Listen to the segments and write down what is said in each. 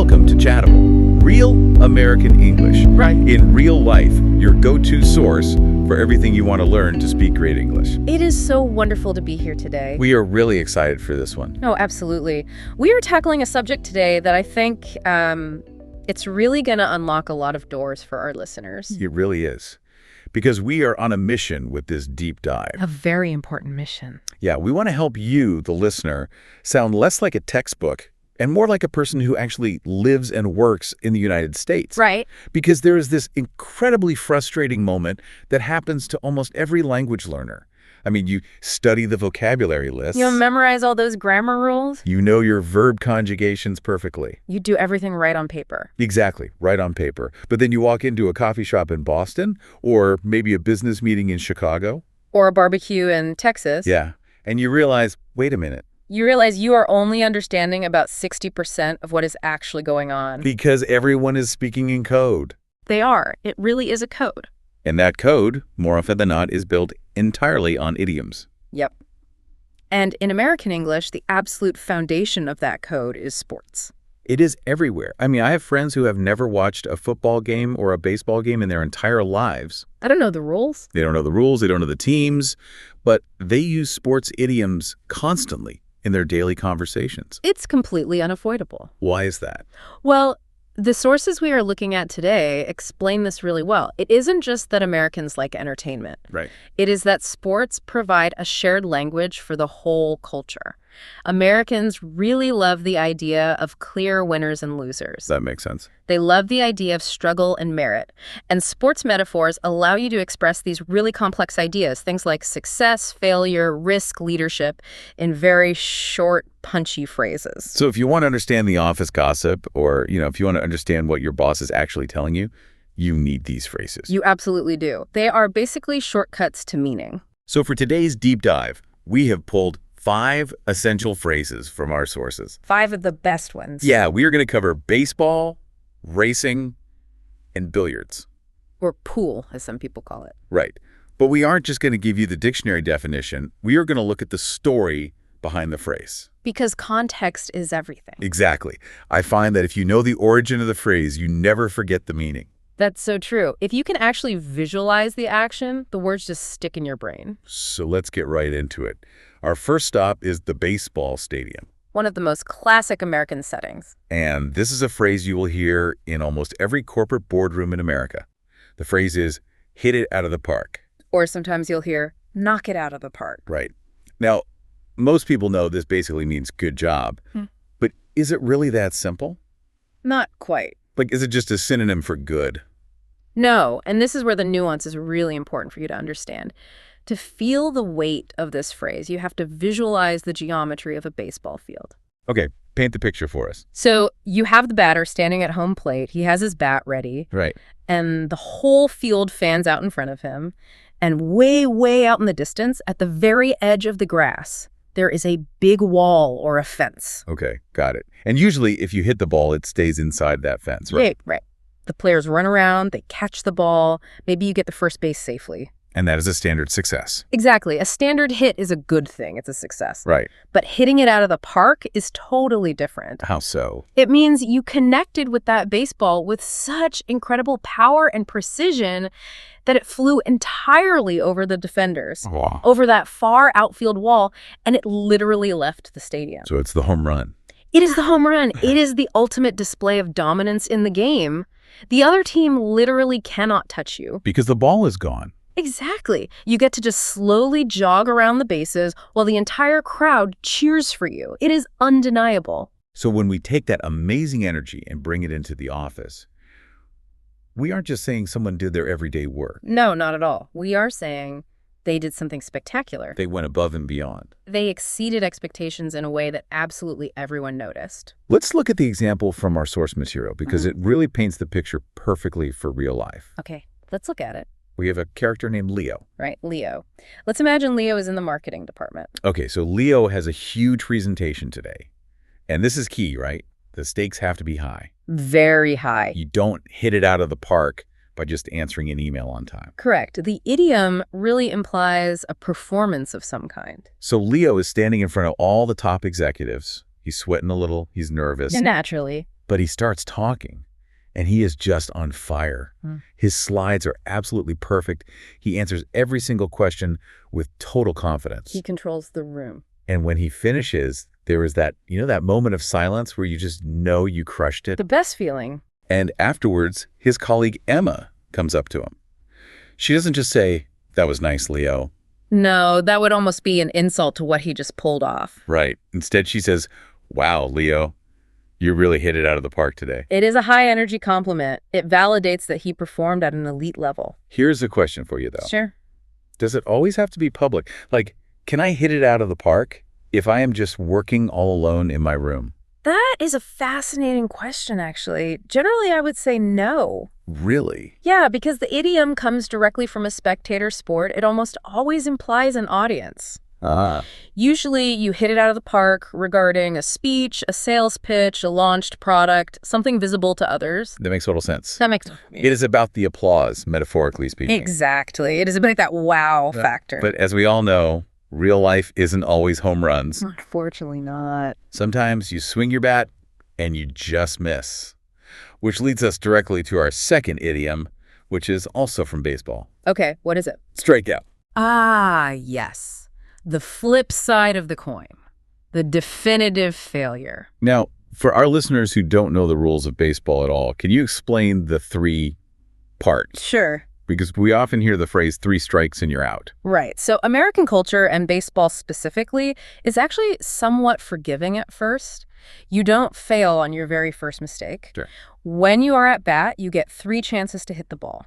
Welcome to Chattable, real American English. Right. In real life, your go-to source for everything you want to learn to speak great English. It is so wonderful to be here today. We are really excited for this one. Oh, absolutely. We are tackling a subject today that I think it's really going to unlock a lot of doors for our listeners. It really is. Because we are on a mission with this deep dive. A very important mission. Yeah, we want to help you, the listener, sound less like a textbook and more like a person who actually lives and works in the United States. Right. Because there is this incredibly frustrating moment that happens to almost every language learner. I mean, you study the vocabulary lists. You memorize all those grammar rules. You know your verb conjugations perfectly. You do everything right on paper. Exactly, right on paper. But then you walk into a coffee shop in Boston or maybe a business meeting in Chicago. Or a barbecue in Texas. Yeah, and you realize, wait a minute. You realize you are only understanding about 60% of what is actually going on. Because everyone is speaking in code. They are. It really is a code. And that code, more often than not, is built entirely on idioms. Yep. And in American English, the absolute foundation of that code is sports. It is everywhere. I mean, I have friends who have never watched a football game or a baseball game in their entire lives. I don't know the rules. They don't know the rules, they don't know the teams, but they use sports idioms constantly in their daily conversations. It's completely unavoidable. Why is that? Well, the sources we are looking at today explain this really well. It isn't just that Americans like entertainment. Right. It is that sports provide a shared language for the whole culture. Americans really love the idea of clear winners and losers. That makes sense. They love the idea of struggle and merit. And sports metaphors allow you to express these really complex ideas, things like success, failure, risk, leadership, in very short, punchy phrases. So if you want to understand the office gossip or, if you want to understand what your boss is actually telling you, you need these phrases. You absolutely do. They are basically shortcuts to meaning. So for today's deep dive, we have pulled 5 essential phrases from our sources. 5 of the best ones. Yeah, we are going to cover baseball, racing, and billiards. Or pool, as some people call it. Right. But we aren't just going to give you the dictionary definition. We are going to look at the story behind the phrase. Because context is everything. Exactly. I find that if you know the origin of the phrase, you never forget the meaning. That's so true. If you can actually visualize the action, the words just stick in your brain. So let's get right into it. Our first stop is the baseball stadium. One of the most classic American settings. And this is a phrase you will hear in almost every corporate boardroom in America. The phrase is, hit it out of the park. Or sometimes you'll hear, knock it out of the park. Right. Now, most people know this basically means good job. But is it really that simple? Not quite. Like, is it just a synonym for good? No, and this is where the nuance is really important for you to understand. To feel the weight of this phrase, you have to visualize the geometry of a baseball field. Okay, paint the picture for us. So you have the batter standing at home plate. He has his bat ready. Right. And the whole field fans out in front of him. And way, way out in the distance, at the very edge of the grass, there is a big wall or a fence. Okay, got it. And usually if you hit the ball, it stays inside that fence, right? Yeah, right. The players run around, they catch the ball. Maybe you get the first base safely. And that is a standard success. Exactly. A standard hit is a good thing. It's a success. Right. But hitting it out of the park is totally different. How so? It means you connected with that baseball with such incredible power and precision that it flew entirely over the defenders, Wow. over that far outfield wall, and it literally left the stadium. So it's the home run. It is the home run. It is the ultimate display of dominance in the game. The other team literally cannot touch you. Because the ball is gone. Exactly. You get to just slowly jog around the bases while the entire crowd cheers for you. It is undeniable. So when we take that amazing energy and bring it into the office, we aren't just saying someone did their everyday work. No, not at all. We are saying they did something spectacular. They went above and beyond. They exceeded expectations in a way that absolutely everyone noticed. Let's look at the example from our source material because it really paints the picture perfectly for real life. Okay, let's look at it. We have a character named Leo. Right, Leo. Let's imagine Leo is in the marketing department. Okay, so Leo has a huge presentation today. And this is key, right? The stakes have to be high. Very high. You don't hit it out of the park by just answering an email on time. Correct. The idiom really implies a performance of some kind. So Leo is standing in front of all the top executives. He's sweating a little. He's nervous. Naturally. But he starts talking, and he is just on fire. His slides are absolutely perfect. He answers every single question with total confidence. He controls the room. And when he finishes, there is that, that moment of silence where you just know you crushed it. The best feeling. And afterwards, his colleague Emma comes up to him. She doesn't just say, "That was nice, Leo." No, that would almost be an insult to what he just pulled off. Right. Instead, she says, "Wow, Leo, you really hit it out of the park today." It is a high-energy compliment. It validates that he performed at an elite level. Here's a question for you, though. Sure. Does it always have to be public? Like, can I hit it out of the park if I am just working all alone in my room? That is a fascinating question, actually. Generally, I would say no. Really? Yeah, because the idiom comes directly from a spectator sport. It almost always implies an audience. Ah. Usually, you hit it out of the park regarding a speech, a sales pitch, a launched product, something visible to others. That makes total sense. That makes It is about the applause, metaphorically speaking. Exactly. It is about that wow factor. But as we all know, real life isn't always home runs. Unfortunately not. Sometimes you swing your bat and you just miss. Which leads us directly to our second idiom, which is also from baseball. Okay, what is it? Strikeout. Ah, yes. The flip side of the coin. The definitive failure. Now, for our listeners who don't know the rules of baseball at all, can you explain the three parts? Sure. Because we often hear the phrase 3 strikes and you're out. Right. So American culture, and baseball specifically, is actually somewhat forgiving at first. You don't fail on your very first mistake. Sure. When you are at bat, you get 3 chances to hit the ball.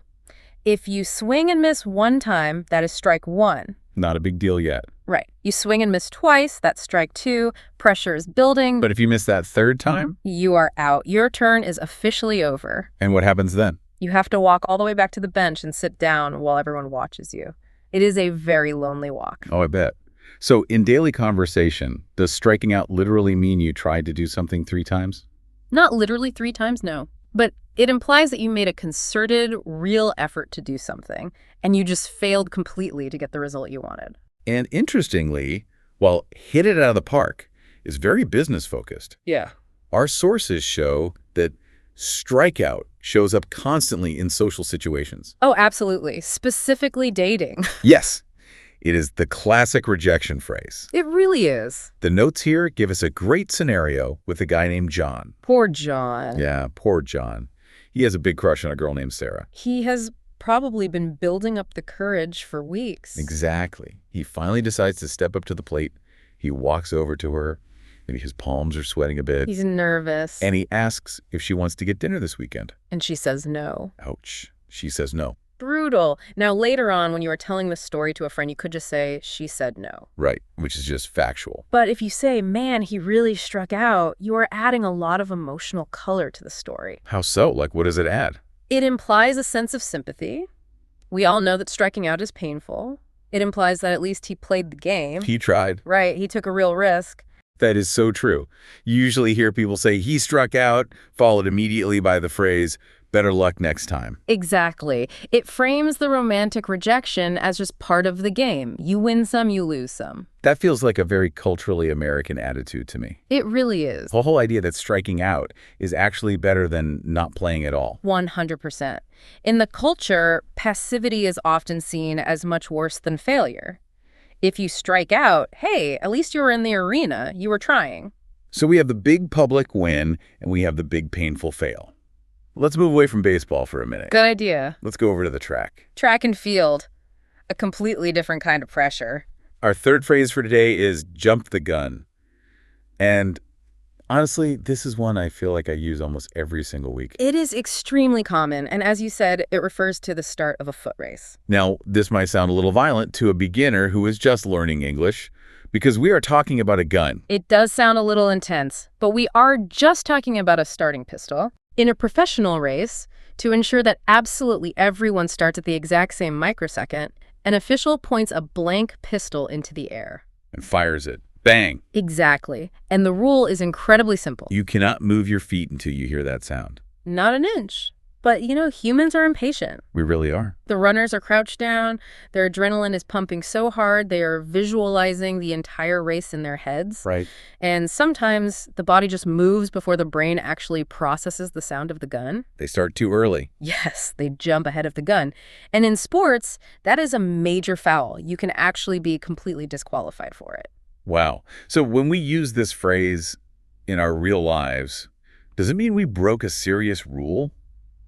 If you swing and miss 1 time, that is strike 1. Not a big deal yet. Right. You swing and miss twice, that's strike 2. Pressure is building. But if you miss that third time? You are out. Your turn is officially over. And what happens then? You have to walk all the way back to the bench and sit down while everyone watches you. It is a very lonely walk. Oh, I bet. So in daily conversation, does striking out literally mean you tried to do something 3 times? Not literally 3 times, no. But it implies that you made a concerted, real effort to do something, and you just failed completely to get the result you wanted. And interestingly, while hit it out of the park is very business-focused, Yeah. our sources show that strikeout shows up constantly in social situations. Oh, absolutely. Specifically dating. Yes, it is the classic rejection phrase. It really is. The notes here give us a great scenario with a guy named John. Poor John. Yeah, poor John. He has a big crush on a girl named Sarah. He has probably been building up the courage for weeks. Exactly. He finally decides to step up to the plate. He walks over to her. Maybe his palms are sweating a bit. He's nervous. And he asks if she wants to get dinner this weekend. And she says no. Ouch. She says no. Brutal. Now, later on, when you are telling this story to a friend, you could just say, she said no. Right, which is just factual. But if you say, man, he really struck out, you are adding a lot of emotional color to the story. How so? Like, what does it add? It implies a sense of sympathy. We all know that striking out is painful. It implies that at least he played the game. He tried. Right, he took a real risk. That is so true. You usually hear people say he struck out, followed immediately by the phrase, better luck next time. Exactly. It frames the romantic rejection as just part of the game. You win some, you lose some. That feels like a very culturally American attitude to me. It really is. The whole idea that striking out is actually better than not playing at all. 100%. In the culture, passivity is often seen as much worse than failure. If you strike out, hey, at least you were in the arena. You were trying. So we have the big public win, and we have the big painful fail. Let's move away from baseball for a minute. Good idea. Let's go over to the track. Track and field. A completely different kind of pressure. Our third phrase for today is jump the gun. And honestly, this is one I feel like I use almost every single week. It is extremely common, and as you said, it refers to the start of a foot race. Now, this might sound a little violent to a beginner who is just learning English, because we are talking about a gun. It does sound a little intense, but we are just talking about a starting pistol. In a professional race, to ensure that absolutely everyone starts at the exact same microsecond, an official points a blank pistol into the air. And fires it. Bang! Exactly. And the rule is incredibly simple. You cannot move your feet until you hear that sound. Not an inch. But, humans are impatient. We really are. The runners are crouched down, their adrenaline is pumping so hard, they are visualizing the entire race in their heads. Right. And sometimes the body just moves before the brain actually processes the sound of the gun. They start too early. Yes, they jump ahead of the gun. And in sports, that is a major foul. You can actually be completely disqualified for it. Wow. So when we use this phrase in our real lives, does it mean we broke a serious rule?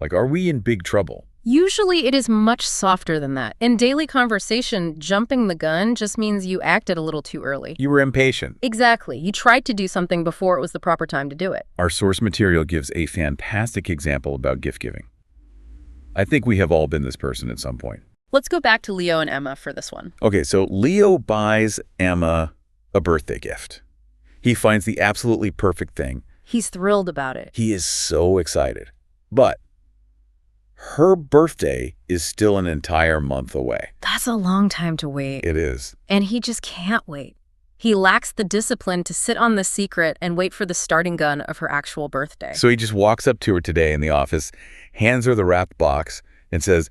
Like, are we in big trouble? Usually it is much softer than that. In daily conversation, jumping the gun just means you acted a little too early. You were impatient. Exactly. You tried to do something before it was the proper time to do it. Our source material gives a fantastic example about gift giving. I think we have all been this person at some point. Let's go back to Leo and Emma for this one. Okay, so Leo buys Emma a birthday gift. He finds the absolutely perfect thing. He's thrilled about it. He is so excited. But her birthday is still an entire month away. That's a long time to wait. It is. And he just can't wait. He lacks the discipline to sit on the secret and wait for the starting gun of her actual birthday. So he just walks up to her today in the office, hands her the wrapped box, and says,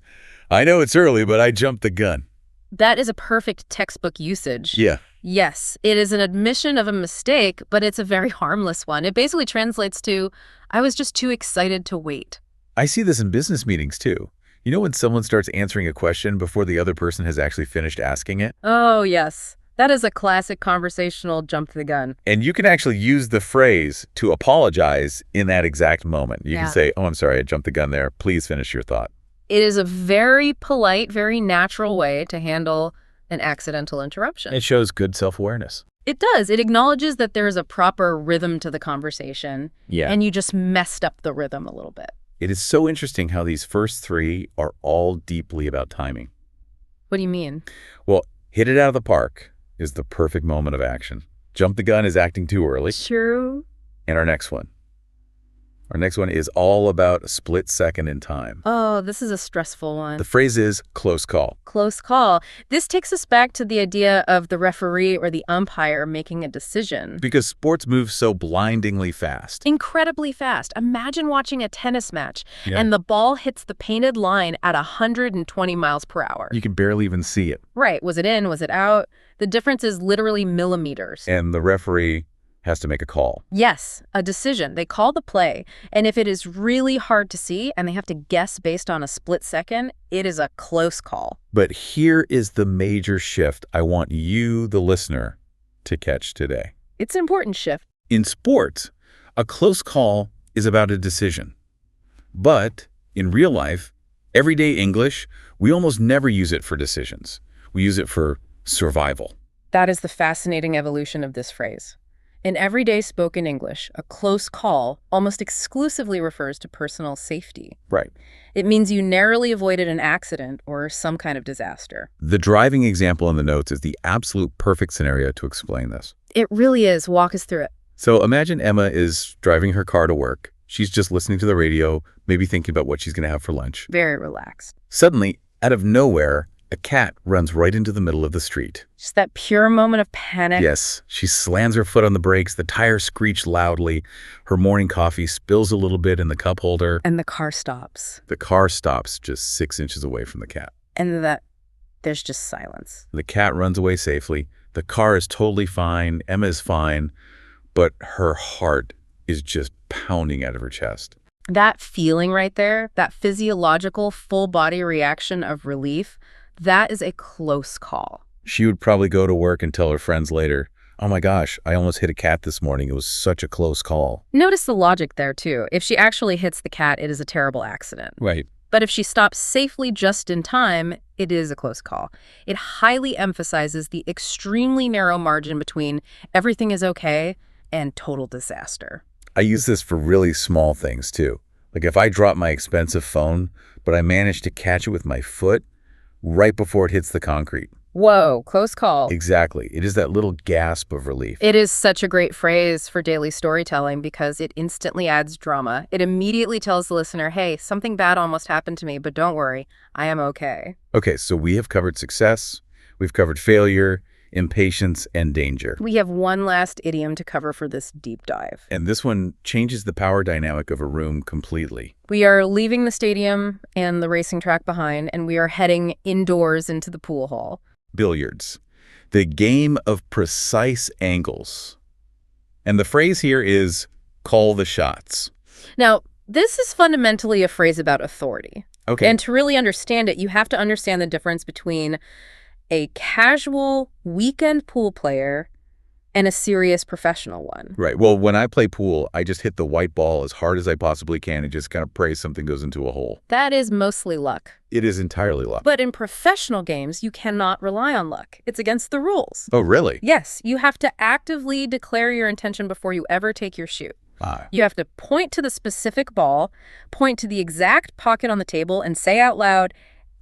"I know it's early, but I jumped the gun." That is a perfect textbook usage. Yeah. Yes, it is an admission of a mistake, but it's a very harmless one. It basically translates to, I was just too excited to wait. I see this in business meetings, too. You know when someone starts answering a question before the other person has actually finished asking it? Oh, yes. That is a classic conversational jump the gun. And you can actually use the phrase to apologize in that exact moment. You can say, "Oh, I'm sorry, I jumped the gun there. Please finish your thought." It is a very polite, very natural way to handle an accidental interruption. It shows good self-awareness. It does. It acknowledges that there is a proper rhythm to the conversation. Yeah. And you just messed up the rhythm a little bit. It is so interesting how these first three are all deeply about timing. What do you mean? Well, hit it out of the park is the perfect moment of action. Jump the gun is acting too early. True. And our next one is all about a split second in time. Oh, this is a stressful one. The phrase is close call. Close call. This takes us back to the idea of the referee or the umpire making a decision. Because sports move so blindingly fast. Incredibly fast. Imagine watching a tennis match and the ball hits the painted line at 120 miles per hour. You can barely even see it. Right. Was it in? Was it out? The difference is literally millimeters. And the referee has to make a call. Yes, a decision. They call the play, and if it is really hard to see and they have to guess based on a split second, it is a close call. But here is the major shift I want you, the listener, to catch today. It's an important shift. In sports, a close call is about a decision. But in real life, everyday English, we almost never use it for decisions. We use it for survival. That is the fascinating evolution of this phrase. In everyday spoken English, a close call almost exclusively refers to personal safety. Right. It means you narrowly avoided an accident or some kind of disaster. The driving example in the notes is the absolute perfect scenario to explain this. It really is. Walk us through it. So imagine Emma is driving her car to work. She's just listening to the radio, maybe thinking about what she's going to have for lunch. Very relaxed. Suddenly, out of nowhere, a cat runs right into the middle of the street. Just that pure moment of panic. Yes, she slams her foot on the brakes, the tires screech loudly, her morning coffee spills a little bit in the cup holder. And the car stops. The car stops just 6 inches away from the cat. And there's just silence. The cat runs away safely. The car is totally fine. Emma is fine. But her heart is just pounding out of her chest. That feeling right there, that physiological full body reaction of relief, that is a close call. She would probably go to work and tell her friends later, "Oh my gosh, I almost hit a cat this morning. It was such a close call." Notice the logic there, too. If she actually hits the cat, it is a terrible accident. Right. But if she stops safely just in time, it is a close call. It highly emphasizes the extremely narrow margin between everything is okay and total disaster. I use this for really small things, too. Like if I drop my expensive phone, but I manage to catch it with my foot right before it hits the concrete. Whoa, close call. Exactly. It is that little gasp of relief. It is such a great phrase for daily storytelling because it instantly adds drama. It immediately tells the listener, hey, something bad almost happened to me, but don't worry, I am okay. Okay, so we have covered success, we've covered failure, impatience, and danger. We have one last idiom to cover for this deep dive. And this one changes the power dynamic of a room completely. We are leaving the stadium and the racing track behind, and we are heading indoors into the pool hall. Billiards, the game of precise angles. And the phrase here is, call the shots. Now, this is fundamentally a phrase about authority. Okay. And to really understand it, you have to understand the difference between a casual weekend pool player and a serious professional one. Right. Well, when I play pool, I just hit the white ball as hard as I possibly can and just kind of pray something goes into a hole. That is mostly luck. It is entirely luck. But in professional games, you cannot rely on luck. It's against the rules. Oh, really? Yes, you have to actively declare your intention before you ever take your shoot. You have to point to the specific ball, point to the exact pocket on the table, and say out loud,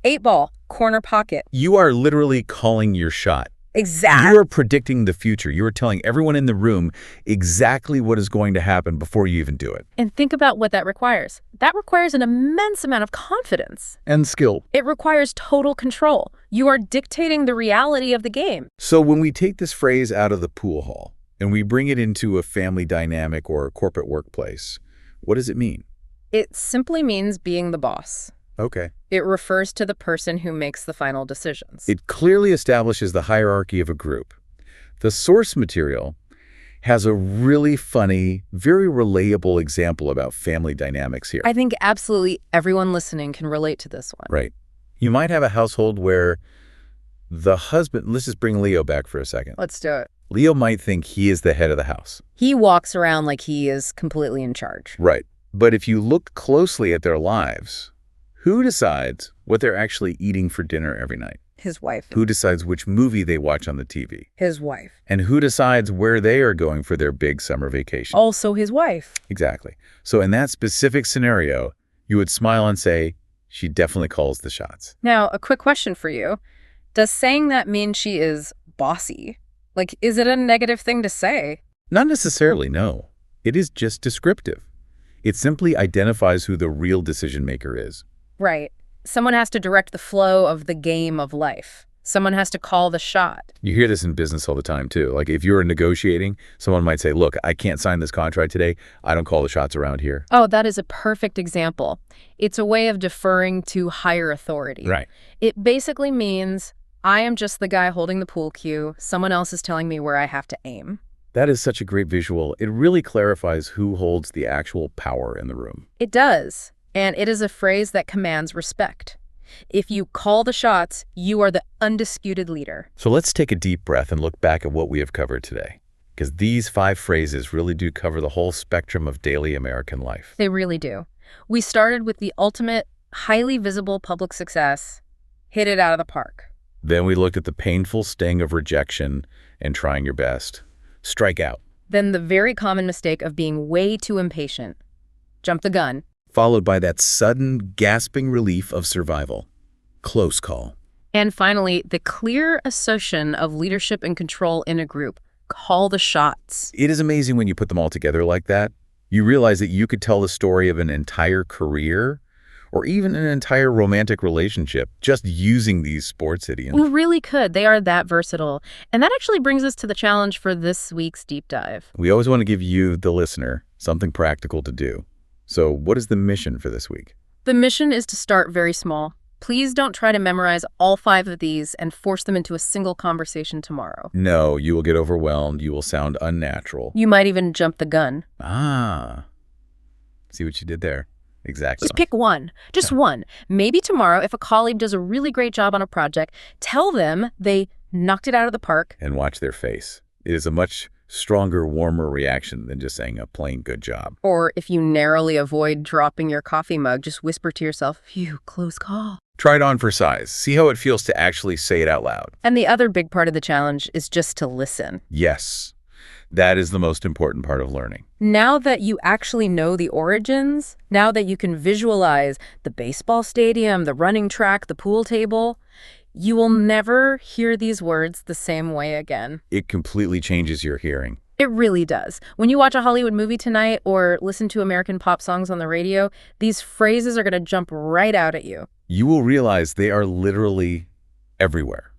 8-ball, corner pocket. You are literally calling your shot. Exactly. You are predicting the future. You are telling everyone in the room exactly what is going to happen before you even do it. And think about what that requires. That requires an immense amount of confidence. And skill. It requires total control. You are dictating the reality of the game. So when we take this phrase out of the pool hall and we bring it into a family dynamic or a corporate workplace, what does it mean? It simply means being the boss. Okay. It refers to the person who makes the final decisions. It clearly establishes the hierarchy of a group. The source material has a really funny, very relatable example about family dynamics here. I think absolutely everyone listening can relate to this one. Right. You might have a household where the husband, let's just bring Leo back for a second. Let's do it. Leo might think he is the head of the house. He walks around like he is completely in charge. Right. But if you look closely at their lives, who decides what they're actually eating for dinner every night? His wife. Who decides which movie they watch on the TV? His wife. And who decides where they are going for their big summer vacation? Also his wife. Exactly. So in that specific scenario, you would smile and say, she definitely calls the shots. Now, a quick question for you. Does saying that mean she is bossy? Like, is it a negative thing to say? Not necessarily, no. It is just descriptive. It simply identifies who the real decision maker is. Right. Someone has to direct the flow of the game of life. Someone has to call the shot. You hear this in business all the time, too. Like if you're negotiating, someone might say, look, I can't sign this contract today. I don't call the shots around here. Oh, that is a perfect example. It's a way of deferring to higher authority. Right. It basically means I am just the guy holding the pool cue. Someone else is telling me where I have to aim. That is such a great visual. It really clarifies who holds the actual power in the room. It does. And it is a phrase that commands respect. If you call the shots, you are the undisputed leader. So let's take a deep breath and look back at what we have covered today, because these 5 phrases really do cover the whole spectrum of daily American life. They really do. We started with the ultimate, highly visible public success, hit it out of the park. Then we looked at the painful sting of rejection and trying your best. Strike out. Then the very common mistake of being way too impatient. Jump the gun. Followed by that sudden, gasping relief of survival. Close call. And finally, the clear assertion of leadership and control in a group. Call the shots. It is amazing when you put them all together like that. You realize that you could tell the story of an entire career or even an entire romantic relationship just using these sports idioms. We really could. They are that versatile. And that actually brings us to the challenge for this week's deep dive. We always want to give you, the listener, something practical to do. So what is the mission for this week? The mission is to start very small. Please don't try to memorize all 5 of these and force them into a single conversation tomorrow. No, you will get overwhelmed. You will sound unnatural. You might even jump the gun. Ah, see what you did there? Exactly. Just pick one. Just one. Maybe tomorrow, if a colleague does a really great job on a project, tell them they knocked it out of the park. And watch their face. It is a much stronger, warmer reaction than just saying a plain good job. Or if you narrowly avoid dropping your coffee mug, just whisper to yourself, phew, close call. Try it on for size. See how it feels to actually say it out loud. And the other big part of the challenge is just to listen. Yes, that is the most important part of learning. Now that you actually know the origins, now that you can visualize the baseball stadium, the running track, the pool table, you will never hear these words the same way again. It completely changes your hearing. It really does. When you watch a Hollywood movie tonight or listen to American pop songs on the radio, these phrases are going to jump right out at you. You will realize they are literally everywhere.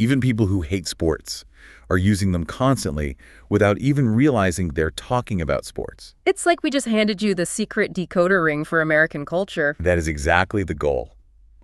Even people who hate sports are using them constantly without even realizing they're talking about sports. It's like we just handed you the secret decoder ring for American culture. That is exactly the goal.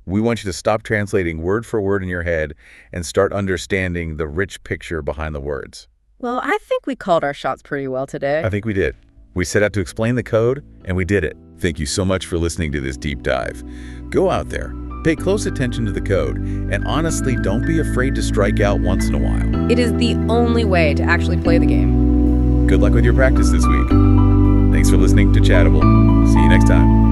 We want you to stop translating word for word in your head and start understanding the rich picture behind the words. Well, I think we called our shots pretty well today. I think we did. We set out to explain the code, and we did it. Thank you so much for listening to this deep dive. Go out there, pay close attention to the code, and honestly, don't be afraid to strike out once in a while. It is the only way to actually play the game. Good luck with your practice this week. Thanks for listening to Chattable. See you next time.